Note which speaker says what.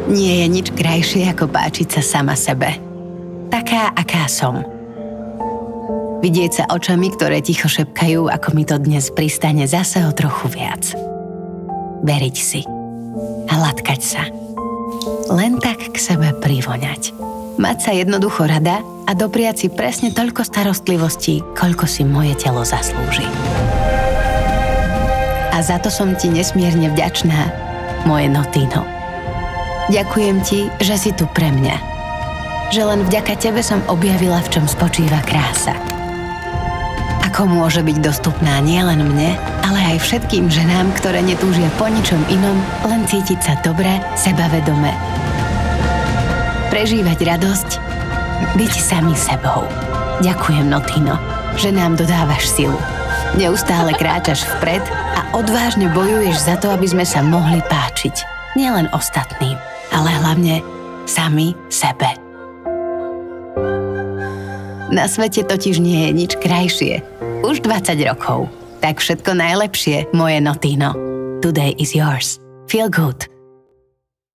Speaker 1: Nie je nič krajšie, ako páčiť sa sama sebe. Taká, aká som. Vidieť sa očami, ktoré ticho šepkajú, ako mi to dnes pristane zase o trochu viac. Veriť si. A latkať sa. Len tak k sebe privoňať. Mať sa jednoducho rada a dopriať si presne toľko starostlivostí, koľko si moje telo zaslúži. A za to som ti nesmierne vďačná, moje Notino. Ďakujem ti, že si tu pre mňa. Že len vďaka tebe som objavila, v čom spočíva krása. Ako môže byť dostupná nielen mne, ale aj všetkým ženám, ktoré netúžia po ničom inom, len cítiť sa dobre, sebavedome. Prežívať radosť, byť sami sebou. Ďakujem, Notino, že nám dodávaš silu. Neustále kráčaš vpred a odvážne bojuješ za to, aby sme sa mohli páčiť. Nielen ostatným, ale hlavne sami sebe. Na svete totiž nie je nič krajšie. Už 20 rokov. Tak všetko najlepšie, moje Notino. Today is yours. Feel good.